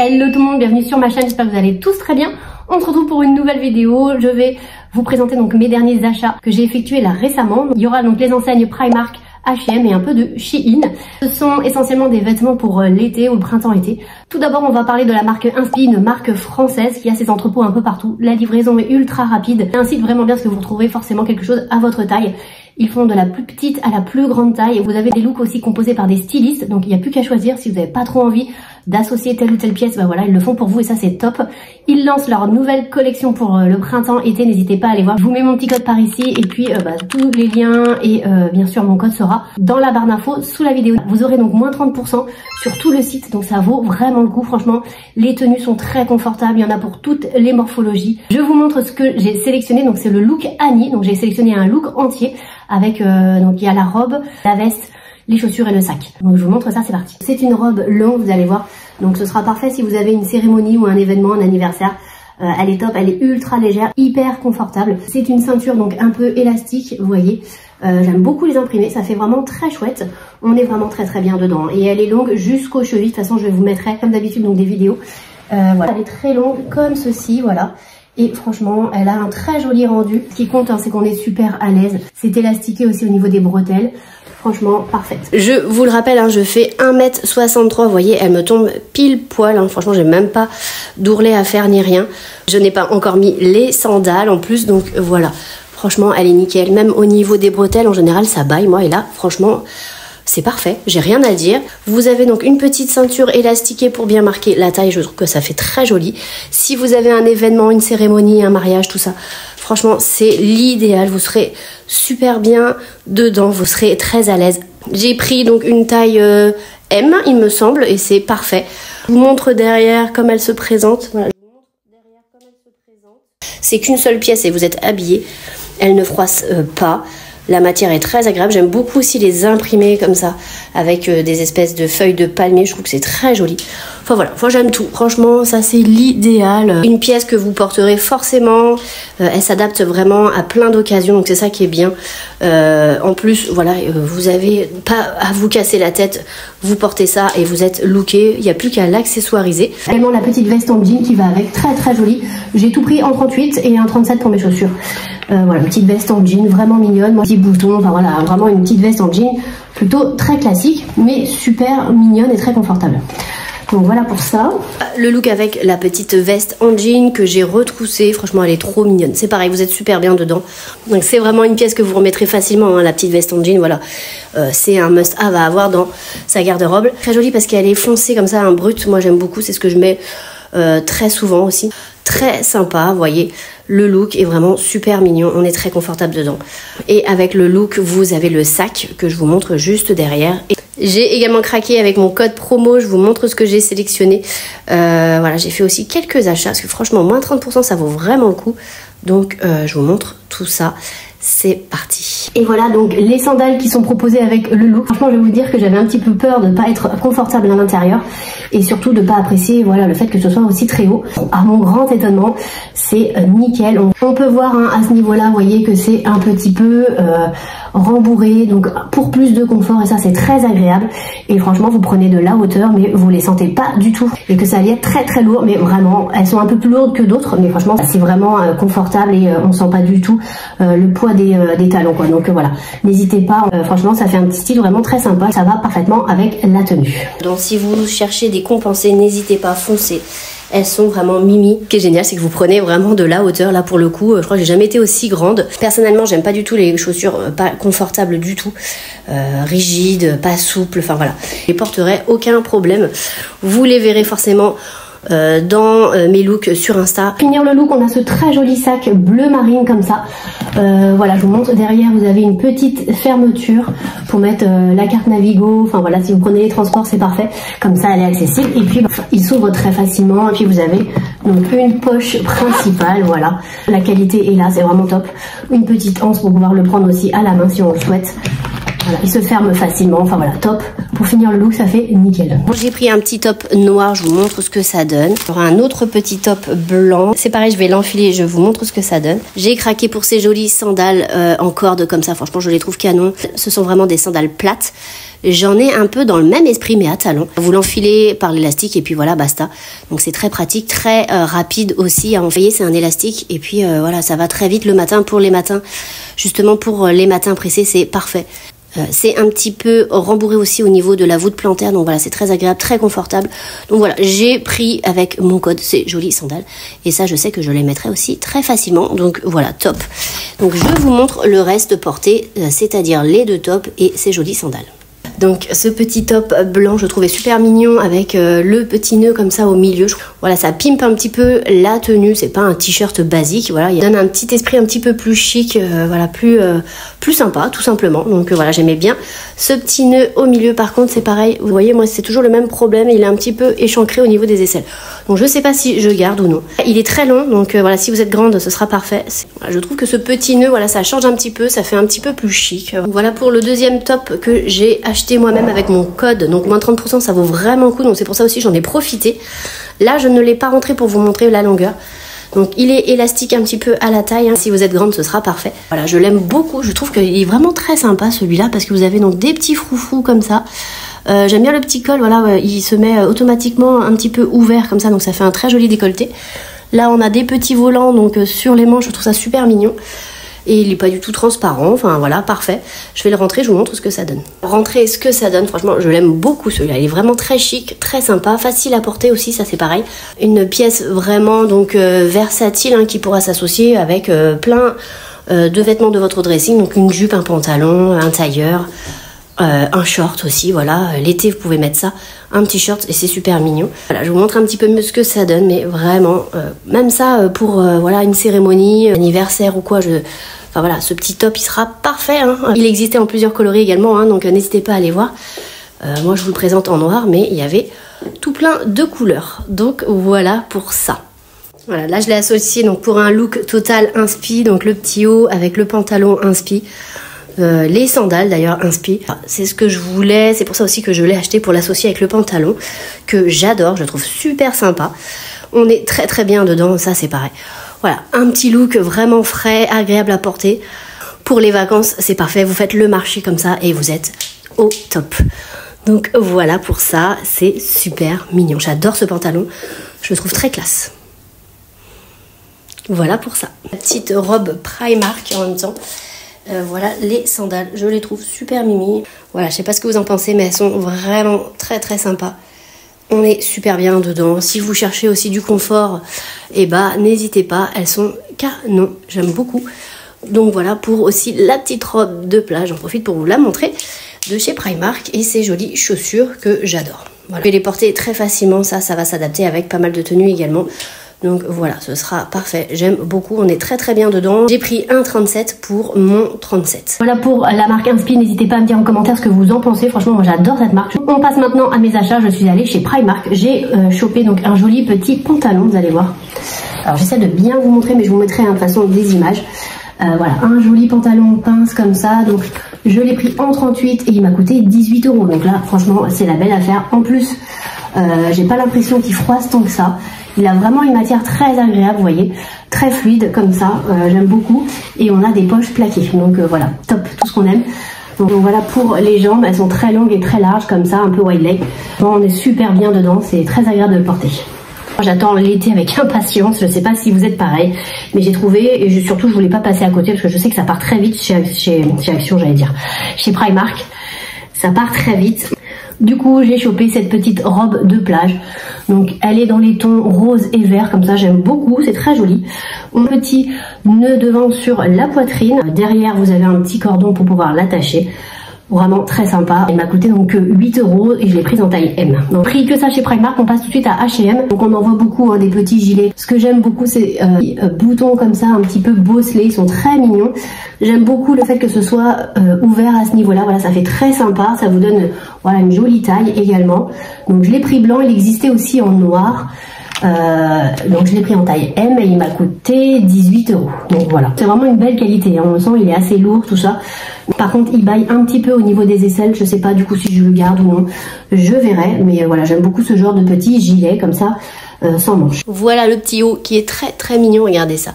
Hello tout le monde, bienvenue sur ma chaîne, j'espère que vous allez tous très bien. On se retrouve pour une nouvelle vidéo. Je vais vous présenter donc mes derniers achats que j'ai effectués là récemment. Il y aura donc les enseignes Primark, H&M et un peu de Shein. Ce sont essentiellement des vêtements pour l'été ou le printemps-été. Tout d'abord, on va parler de la marque Inspi, une marque française qui a ses entrepôts un peu partout. La livraison est ultra rapide. C'est un site vraiment bien parce que vous retrouverez forcément quelque chose à votre taille. Ils font de la plus petite à la plus grande taille. Vous avez des looks aussi composés par des stylistes, donc il n'y a plus qu'à choisir. Si vous n'avez pas trop envie d'associer telle ou telle pièce, bah voilà, ils le font pour vous et ça c'est top. Ils lancent leur nouvelle collection pour le printemps-été, n'hésitez pas à aller voir. Je vous mets mon petit code par ici et puis tous les liens et bien sûr mon code sera dans la barre d'infos sous la vidéo. Vous aurez donc moins 30% sur tout le site, donc ça vaut vraiment le coup. Franchement, les tenues sont très confortables, il y en a pour toutes les morphologies. Je vous montre ce que j'ai sélectionné, donc c'est le look Annie, donc j'ai sélectionné un look entier avec donc il y a la robe, la veste, les chaussures et le sac. Donc je vous montre ça, c'est parti. C'est une robe longue, vous allez voir. Donc ce sera parfait si vous avez une cérémonie ou un événement, un anniversaire. Elle est top, elle est ultra légère, hyper confortable. C'est une ceinture donc un peu élastique, vous voyez. J'aime beaucoup les imprimer, ça fait vraiment très chouette. On est vraiment très bien dedans. Et elle est longue jusqu'aux chevilles. De toute façon, je vous mettrai comme d'habitude donc des vidéos. Voilà, elle est très longue comme ceci, voilà. Et franchement, elle a un très joli rendu. Ce qui compte, hein, c'est qu'on est super à l'aise. C'est élastiqué aussi au niveau des bretelles. Franchement, parfaite. Je vous le rappelle, hein, je fais 1m63. Vous voyez, elle me tombe pile poil. Hein. Franchement, j'ai même pas d'ourlet à faire ni rien. Je n'ai pas encore mis les sandales en plus. Donc voilà. Franchement, elle est nickel. Même au niveau des bretelles, en général, ça baille. Moi, et là, franchement, c'est parfait, j'ai rien à dire. Vous avez donc une petite ceinture élastiquée pour bien marquer la taille, je trouve que ça fait très joli. Si vous avez un événement, une cérémonie, un mariage, tout ça, franchement c'est l'idéal, vous serez super bien dedans, vous serez très à l'aise. J'ai pris donc une taille M, il me semble, et c'est parfait. Je vous montre derrière comme elle se présente. Voilà, je vous montre derrière comme elle se présente. C'est qu'une seule pièce et vous êtes habillé, elle ne froisse pas. La matière est très agréable, j'aime beaucoup aussi les imprimer comme ça, avec des espèces de feuilles de palmier, je trouve que c'est très joli. Enfin voilà, moi j'aime tout, franchement ça c'est l'idéal. Une pièce que vous porterez forcément, elle s'adapte vraiment à plein d'occasions, donc c'est ça qui est bien. En plus, voilà, vous avez pas à vous casser la tête, vous portez ça et vous êtes looké, il n'y a plus qu'à l'accessoiriser. Également la petite veste en jean qui va avec, très jolie. J'ai tout pris en 38 et en 37 pour mes chaussures. Voilà, une petite veste en jean, vraiment mignonne, petit bouton, enfin voilà, vraiment une petite veste en jean, plutôt très classique, mais super mignonne et très confortable. Donc voilà pour ça. Le look avec la petite veste en jean que j'ai retroussée, franchement elle est trop mignonne. C'est pareil, vous êtes super bien dedans. Donc c'est vraiment une pièce que vous remettrez facilement, hein, la petite veste en jean, voilà. C'est un must-have à avoir dans sa garde-robe. Très jolie parce qu'elle est foncée comme ça, un brut, moi j'aime beaucoup, c'est ce que je mets très souvent aussi. Très sympa, vous voyez, le look est vraiment super mignon, on est très confortable dedans. Et avec le look, vous avez le sac que je vous montre juste derrière. J'ai également craqué avec mon code promo, je vous montre ce que j'ai sélectionné. Voilà, j'ai fait aussi quelques achats, parce que franchement, moins 30%, ça vaut vraiment le coup. Donc, je vous montre tout ça. C'est parti. Et voilà donc les sandales qui sont proposées avec le look. Franchement, je vais vous dire que j'avais un petit peu peur de ne pas être confortable à l'intérieur et surtout de ne pas apprécier voilà, le fait que ce soit aussi très haut. À mon grand étonnement, c'est nickel. On peut voir hein, à ce niveau-là, vous voyez que c'est un petit peu rembourré, donc pour plus de confort et ça c'est très agréable. Et franchement, vous prenez de la hauteur, mais vous les sentez pas du tout et que ça allait être très lourd. Mais vraiment, elles sont un peu plus lourdes que d'autres, mais franchement, c'est vraiment confortable et on sent pas du tout le poids des talons quoi. Donc voilà, n'hezitez pas, franchement ça fait un petit style vraiment très sympa, ça va parfaitement avec la tenue. Donc si vous cherchez des compensés, n'hésitez pas, foncez. Elles sont vraiment mimi. Ce qui est génial, c'est que vous prenez vraiment de la hauteur. Là, pour le coup, je crois que j'ai jamais été aussi grande. Personnellement, j'aime pas du tout les chaussures pas confortables du tout. Rigides, pas souples, enfin voilà. Je les porterai aucun problème. Vous les verrez forcément dans mes looks sur Insta. Pour finir le look, on a ce très joli sac bleu marine comme ça. Voilà, je vous montre derrière, vous avez une petite fermeture pour mettre la carte Navigo. Enfin voilà, si vous prenez les transports, c'est parfait. Comme ça, elle est accessible. Et puis, il s'ouvre très facilement. Et puis, vous avez donc une poche principale. Voilà, la qualité est là, c'est vraiment top. Une petite anse pour pouvoir le prendre aussi à la main si on le souhaite. Voilà, il se ferme facilement, enfin voilà, top. Pour finir le look, ça fait nickel. Bon, j'ai pris un petit top noir, je vous montre ce que ça donne. Il y aura un autre petit top blanc. C'est pareil, je vais l'enfiler, je vous montre ce que ça donne. J'ai craqué pour ces jolies sandales en corde comme ça, franchement je les trouve canon. Ce sont vraiment des sandales plates. J'en ai un peu dans le même esprit mais à talons. Vous l'enfilez par l'élastique et puis voilà, basta. Donc c'est très pratique, très rapide aussi à enfiler, c'est un élastique et puis voilà, ça va très vite le matin pour les matins. Justement pour les matins pressés, c'est parfait. C'est un petit peu rembourré aussi au niveau de la voûte plantaire, donc voilà, c'est très agréable, très confortable. Donc voilà, j'ai pris avec mon code ces jolies sandales et ça je sais que je les mettrai aussi très facilement, donc voilà, top. Donc je vous montre le reste porté, c'est-à-dire les deux tops et ces jolies sandales. Donc ce petit top blanc je trouvais super mignon avec le petit nœud comme ça au milieu. Voilà, ça pimpe un petit peu la tenue, c'est pas un t-shirt basique, voilà, il donne un petit esprit un petit peu plus chic, voilà, plus sympa tout simplement. Donc voilà, j'aimais bien ce petit nœud au milieu. Par contre c'est pareil, vous voyez, moi c'est toujours le même problème, il est un petit peu échancré au niveau des aisselles. Donc je sais pas si je garde ou non. Il est très long, donc voilà, si vous êtes grande ce sera parfait. Voilà, je trouve que ce petit nœud, voilà, ça change un petit peu, ça fait un petit peu plus chic. Voilà pour le deuxième top que j'ai acheté moi-même avec mon code, donc moins 30%, ça vaut vraiment le coup, donc c'est pour ça aussi j'en ai profité. Là je ne l'ai pas rentré pour vous montrer la longueur, donc il est élastique un petit peu à la taille, hein. Si vous êtes grande ce sera parfait. Voilà, je l'aime beaucoup, je trouve qu'il est vraiment très sympa celui-là parce que vous avez donc des petits froufrous comme ça. J'aime bien le petit col, voilà, il se met automatiquement un petit peu ouvert comme ça, donc ça fait un très joli décolleté. Là on a des petits volants donc sur les manches, je trouve ça super mignon. Et il n'est pas du tout transparent, enfin voilà, parfait. Je vais le rentrer, je vous montre ce que ça donne. Rentrer ce que ça donne, franchement, je l'aime beaucoup celui-là. Il est vraiment très chic, très sympa, facile à porter aussi, ça c'est pareil. Une pièce vraiment donc versatile, hein, qui pourra s'associer avec plein de vêtements de votre dressing. Donc une jupe, un pantalon, un tailleur, un short aussi, voilà. L'été, vous pouvez mettre ça, un petit short et c'est super mignon. Voilà, je vous montre un petit peu mieux ce que ça donne, mais vraiment, même ça pour voilà, une cérémonie, anniversaire ou quoi, enfin voilà, ce petit top il sera parfait, hein. Il existait en plusieurs coloris également, hein, donc n'hésitez pas à aller voir. Moi je vous le présente en noir, mais il y avait tout plein de couleurs. Donc voilà pour ça. Voilà, là je l'ai associé donc pour un look total inspi, donc le petit haut avec le pantalon inspi. Les sandales d'ailleurs inspi, c'est ce que je voulais, c'est pour ça aussi que je l'ai acheté, pour l'associer avec le pantalon que j'adore, je trouve super sympa. On est très très bien dedans, ça c'est pareil. Voilà, un petit look vraiment frais, agréable à porter. Pour les vacances, c'est parfait, vous faites le marché comme ça et vous êtes au top. Donc voilà pour ça, c'est super mignon. J'adore ce pantalon, je le trouve très classe. Voilà pour ça. La petite robe Primark en même temps. Voilà les sandales, je les trouve super mimi. Voilà, je sais pas ce que vous en pensez, mais elles sont vraiment très très sympas. On est super bien dedans. Si vous cherchez aussi du confort, et bah n'hésitez pas, elles sont canon, j'aime beaucoup. Donc voilà pour aussi la petite robe de plage, j'en profite pour vous la montrer, de chez Primark, et ces jolies chaussures que j'adore. Voilà. Je vais les porter très facilement, ça va s'adapter avec pas mal de tenues également. Donc voilà, ce sera parfait, j'aime beaucoup, on est très très bien dedans. J'ai pris un 37 pour mon 37. Voilà pour la marque Inspi, n'hésitez pas à me dire en commentaire ce que vous en pensez, franchement moi j'adore cette marque. On passe maintenant à mes achats, je suis allée chez Primark, j'ai chopé donc un joli petit pantalon, vous allez voir. Alors j'essaie de bien vous montrer, mais je vous mettrai de toute façon des images. Voilà, un joli pantalon pince comme ça, donc je l'ai pris en 38 et il m'a coûté 18 €. Donc là franchement c'est la belle affaire. En plus j'ai pas l'impression qu'il froisse tant que ça. Il a vraiment une matière très agréable, vous voyez, très fluide comme ça, j'aime beaucoup. Et on a des poches plaquées, donc voilà, top, tout ce qu'on aime. Donc voilà pour les jambes, elles sont très longues et très larges comme ça, un peu wide leg. Bon, on est super bien dedans, c'est très agréable de le porter. J'attends l'été avec impatience, je sais pas si vous êtes pareil, mais j'ai trouvé, et surtout je voulais pas passer à côté parce que je sais que ça part très vite chez Action, j'allais dire, chez Primark, ça part très vite. Du coup j'ai chopé cette petite robe de plage, donc elle est dans les tons rose et vert comme ça, j'aime beaucoup, c'est très joli. Un petit nœud devant sur la poitrine, derrière vous avez un petit cordon pour pouvoir l'attacher. Vraiment très sympa. Elle m'a coûté donc 8 € et je l'ai prise en taille M. Donc prix que ça chez Primark, on passe tout de suite à H&M. Donc on en voit beaucoup, hein, des petits gilets. Ce que j'aime beaucoup c'est boutons comme ça, un petit peu bosselés, ils sont très mignons. J'aime beaucoup le fait que ce soit ouvert à ce niveau-là. Voilà, ça fait très sympa, ça vous donne voilà une jolie taille également. Donc je l'ai pris blanc, il existait aussi en noir. Donc je l'ai pris en taille M et il m'a coûté 18 €. Donc voilà, c'est vraiment une belle qualité, hein. On le sent, il est assez lourd tout ça. Par contre il baille un petit peu au niveau des aisselles, je sais pas du coup si je le garde ou non, je verrai. Mais voilà, j'aime beaucoup ce genre de petit gilet comme ça, sans manches. Voilà le petit haut qui est très mignon, regardez ça.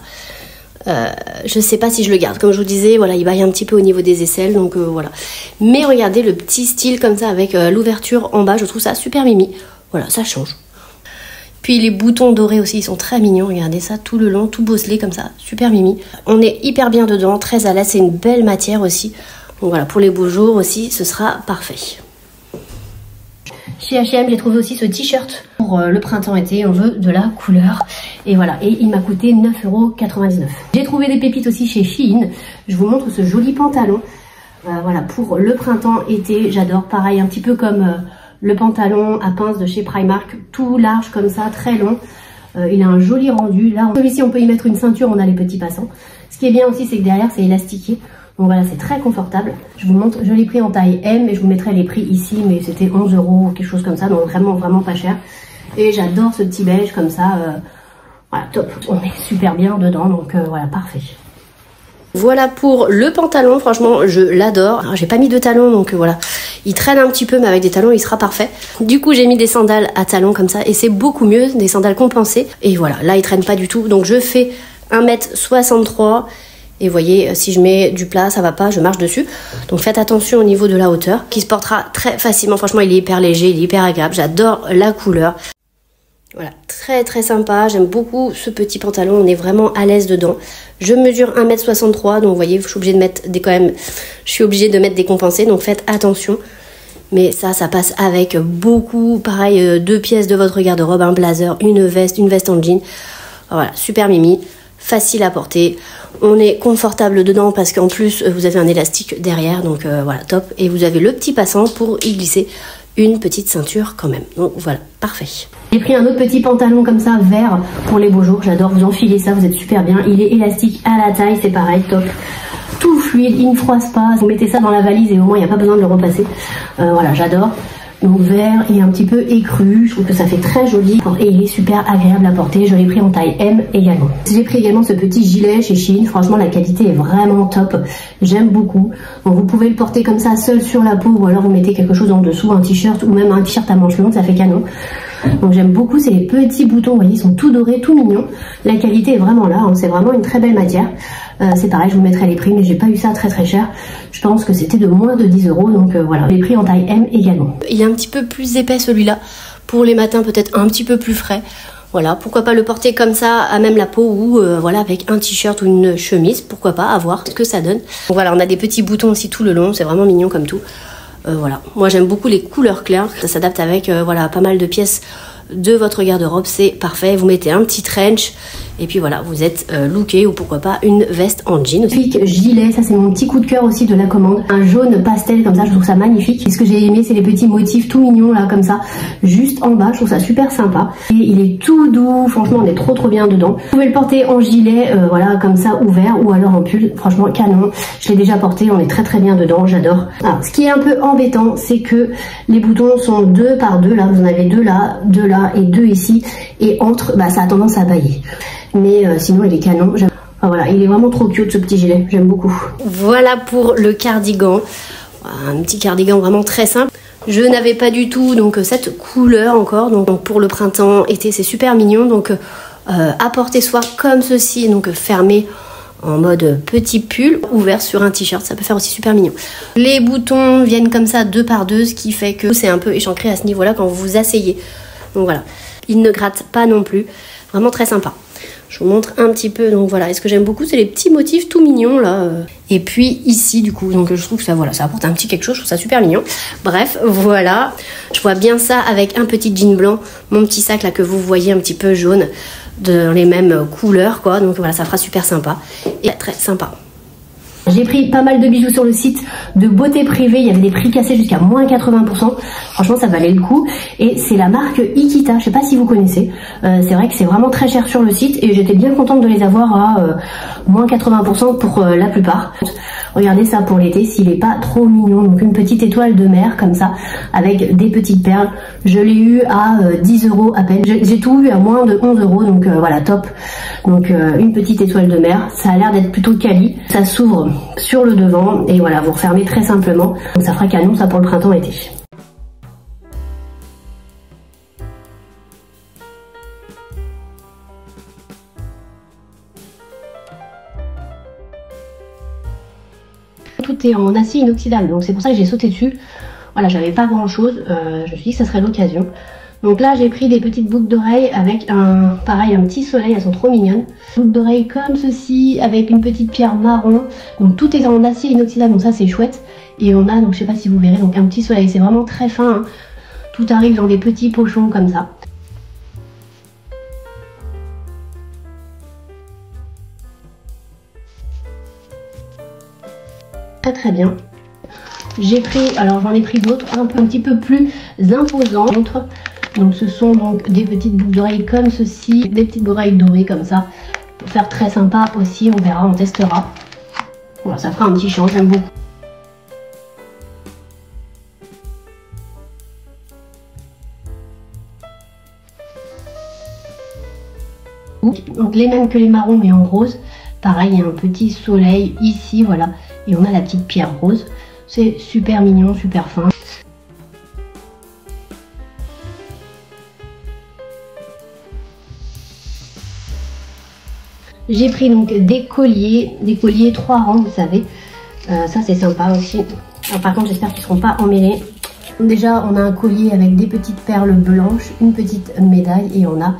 Je sais pas si je le garde, comme je vous disais, voilà, il baille un petit peu au niveau des aisselles, donc voilà. Mais regardez le petit style comme ça avec l'ouverture en bas, je trouve ça super mimi. Voilà, ça change. Puis les boutons dorés aussi, ils sont très mignons, regardez ça, tout le long, tout bosselé comme ça, super mimi. On est hyper bien dedans, très à l'aise, c'est une belle matière aussi. Donc voilà, pour les beaux jours aussi, ce sera parfait. Chez H&M, j'ai trouvé aussi ce t-shirt pour le printemps-été, on veut de la couleur. Et voilà, et il m'a coûté 9,99 €. J'ai trouvé des pépites aussi chez Shein. Je vous montre ce joli pantalon. Voilà, pour le printemps-été, j'adore. Pareil, un petit peu comme le pantalon à pince de chez Primark, tout large comme ça, très long. Il a un joli rendu. Là, celui-ci, on peut y mettre une ceinture, on a les petits passants. Ce qui est bien aussi, c'est que derrière, c'est élastiqué. Donc voilà, c'est très confortable. Je vous montre, je l'ai pris en taille M et je vous mettrai les prix ici, mais c'était 11 € ou quelque chose comme ça, donc vraiment pas cher. Et j'adore ce petit beige comme ça, voilà, top. On est super bien dedans, donc voilà, parfait. Voilà pour le pantalon, franchement, je l'adore. J'ai pas mis de talons, donc voilà, il traîne un petit peu, mais avec des talons, il sera parfait. Du coup, j'ai mis des sandales à talons comme ça, et c'est beaucoup mieux, des sandales compensées. Et voilà, là, il traîne pas du tout, donc je fais 1,63 m. Et vous voyez, si je mets du plat, ça va pas, je marche dessus. Donc faites attention au niveau de la hauteur, qui se portera très facilement. Franchement, il est hyper léger, il est hyper agréable. J'adore la couleur. Voilà, très sympa. J'aime beaucoup ce petit pantalon, on est vraiment à l'aise dedans. Je mesure 1,63 m, donc vous voyez, je suis obligée de mettre des compensés, donc faites attention. Mais ça passe avec beaucoup, pareil, 2 pièces de votre garde-robe, un blazer, une veste en jean. Voilà, super mimi. Facile à porter, on est confortable dedans parce qu'en plus vous avez un élastique derrière, donc voilà, top. Et vous avez le petit passant pour y glisser une petite ceinture quand même, donc voilà, parfait. J'ai pris un autre petit pantalon comme ça, vert, pour les beaux jours. J'adore, vous enfilez ça, vous êtes super bien. Il est élastique à la taille, c'est pareil, top. Tout fluide, il ne froisse pas, vous mettez ça dans la valise et au moins il n'y a pas besoin de le repasser. Voilà, j'adore. Donc vert et un petit peu écru, je trouve que ça fait très joli et il est super agréable à porter. Je l'ai pris en taille M également. J'ai pris également ce petit gilet chez Shein, franchement la qualité est vraiment top, j'aime beaucoup. Donc vous pouvez le porter comme ça seul sur la peau ou alors vous mettez quelque chose en dessous, un t-shirt ou même un t-shirt à manches longues, ça fait canon. Donc j'aime beaucoup, c'est les petits boutons, vous voyez, ils sont tout dorés, tout mignons. La qualité est vraiment là, hein, c'est vraiment une très belle matière. C'est pareil, je vous mettrai les prix, mais j'ai pas eu ça très cher. Je pense que c'était de moins de 10 €, donc voilà. Les prix en taille M également. Il est un petit peu plus épais celui-là, pour les matins peut-être un petit peu plus frais. Voilà, pourquoi pas le porter comme ça à même la peau ou voilà avec un t-shirt ou une chemise, pourquoi pas, à voir ce que ça donne. Donc voilà, on a des petits boutons aussi tout le long, c'est vraiment mignon comme tout. Voilà, moi j'aime beaucoup les couleurs claires, ça s'adapte avec voilà, pas mal de pièces de votre garde-robe, c'est parfait. Vous mettez un petit trench et puis voilà, vous êtes looké, ou pourquoi pas une veste en jean. Pic gilet, ça c'est mon petit coup de cœur aussi de la commande, un jaune pastel comme ça, je trouve ça magnifique. Et ce que j'ai aimé, c'est les petits motifs tout mignons là comme ça, juste en bas, je trouve ça super sympa. Et il est tout doux, franchement on est trop bien dedans. Vous pouvez le porter en gilet, voilà comme ça ouvert, ou alors en pull, franchement canon. Je l'ai déjà porté, on est très bien dedans, j'adore. Alors ce qui est un peu embêtant, c'est que les boutons sont 2 par 2, là vous en avez 2 là, 2 là et 2 ici, et entre, bah ça a tendance à bailler. Mais sinon il est canon. Enfin, voilà, il est vraiment trop cute ce petit gilet, j'aime beaucoup. Voilà pour le cardigan, un petit cardigan vraiment très simple. Je n'avais pas du tout donc cette couleur encore, donc pour le printemps, été, c'est super mignon. Donc à porter soit comme ceci, donc fermé en mode petit pull, ouvert sur un t-shirt, ça peut faire aussi super mignon. Les boutons viennent comme ça 2 par 2, ce qui fait que c'est un peu échancré à ce niveau là quand vous vous asseyez. Donc voilà, il ne gratte pas non plus, vraiment très sympa. Je vous montre un petit peu, donc voilà, et ce que j'aime beaucoup, c'est les petits motifs tout mignons là. Et puis ici du coup, donc je trouve que ça, voilà, ça apporte un petit quelque chose, je trouve ça super mignon. Bref, voilà, je vois bien ça avec un petit jean blanc, mon petit sac là que vous voyez un petit peu jaune, dans les mêmes couleurs quoi, donc voilà, ça fera super sympa et très sympa. J'ai pris pas mal de bijoux sur le site de beauté privée, il y avait des prix cassés jusqu'à moins 80%, franchement ça valait le coup. Et c'est la marque Ikita, je sais pas si vous connaissez, c'est vrai que c'est vraiment très cher sur le site et j'étais bien contente de les avoir à moins 80% pour la plupart. Regardez ça pour l'été s'il est pas trop mignon. Donc une petite étoile de mer comme ça avec des petites perles. Je l'ai eu à 10 € à peine. J'ai tout eu à moins de 11 €, donc voilà, top. Donc une petite étoile de mer, ça a l'air d'être plutôt quali. Ça s'ouvre sur le devant et voilà, vous refermez très simplement. Donc ça fera canon ça pour le printemps-été. Tout est en acier inoxydable, donc c'est pour ça que j'ai sauté dessus. Voilà, j'avais pas grand chose, je me suis dit que ça serait l'occasion. Donc là j'ai pris des petites boucles d'oreilles avec un petit soleil, elles sont trop mignonnes. Boucles d'oreilles comme ceci avec une petite pierre marron. Donc tout est en acier inoxydable, donc ça c'est chouette. Et on a, donc je sais pas si vous verrez, donc un petit soleil, c'est vraiment très fin, hein. Tout arrive dans des petits pochons comme ça. Très bien. J'ai pris, alors j'en ai pris d'autres un petit peu plus imposants. Donc ce sont donc des petites boucles d'oreilles comme ceci, des petites oreilles dorées comme ça, pour faire très sympa aussi. On verra, on testera. Voilà, ça fera un petit change, j'aime beaucoup. Donc les mêmes que les marrons mais en rose. Pareil, il y a un petit soleil ici, voilà. Et on a la petite pierre rose. C'est super mignon, super fin. J'ai pris donc des colliers 3 rangs, vous savez. Ça c'est sympa aussi. Alors, par contre, j'espère qu'ils ne seront pas emmêlés. Déjà, on a un collier avec des petites perles blanches, une petite médaille et on a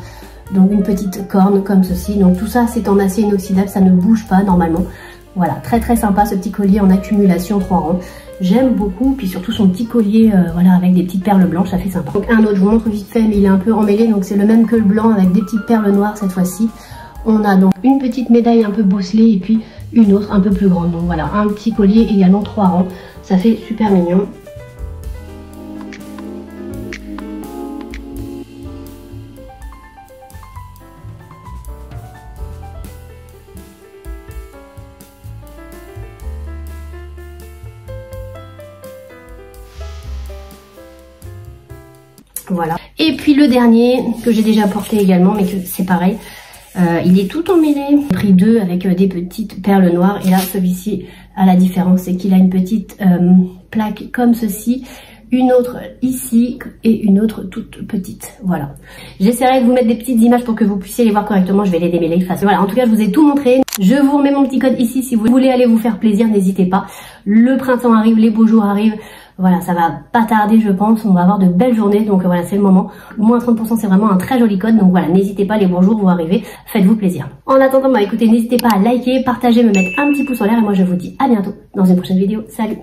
donc une petite corne comme ceci. Donc tout ça c'est en acier inoxydable, ça ne bouge pas normalement. Voilà, très très sympa ce petit collier en accumulation 3 rangs. J'aime beaucoup, puis surtout son petit collier voilà, avec des petites perles blanches, ça fait sympa. Donc un autre, je vous montre vite fait, mais il est un peu emmêlé, donc c'est le même que le blanc avec des petites perles noires cette fois-ci. On a donc une petite médaille un peu bosselée et puis une autre un peu plus grande. Donc voilà, un petit collier également 3 rangs, ça fait super mignon. Voilà. Et puis le dernier que j'ai déjà porté également, mais que c'est pareil, il est tout emmêlé. J'ai pris 2 avec des petites perles noires et là celui-ci a la différence, c'est qu'il a une petite plaque comme ceci, une autre ici et une autre toute petite. Voilà. J'essaierai de vous mettre des petites images pour que vous puissiez les voir correctement. Je vais les démêler face. Voilà. En tout cas, je vous ai tout montré. Je vous remets mon petit code ici si vous voulez aller vous faire plaisir. N'hésitez pas. Le printemps arrive, les beaux jours arrivent. Voilà, ça va pas tarder, je pense. On va avoir de belles journées. Donc voilà, c'est le moment. Moins 30%, c'est vraiment un très joli code. Donc voilà, n'hésitez pas, les bons jours vont arriver. Faites-vous plaisir. En attendant, bah écoutez, n'hésitez pas à liker, partager, me mettre un petit pouce en l'air. Et moi, je vous dis à bientôt dans une prochaine vidéo. Salut!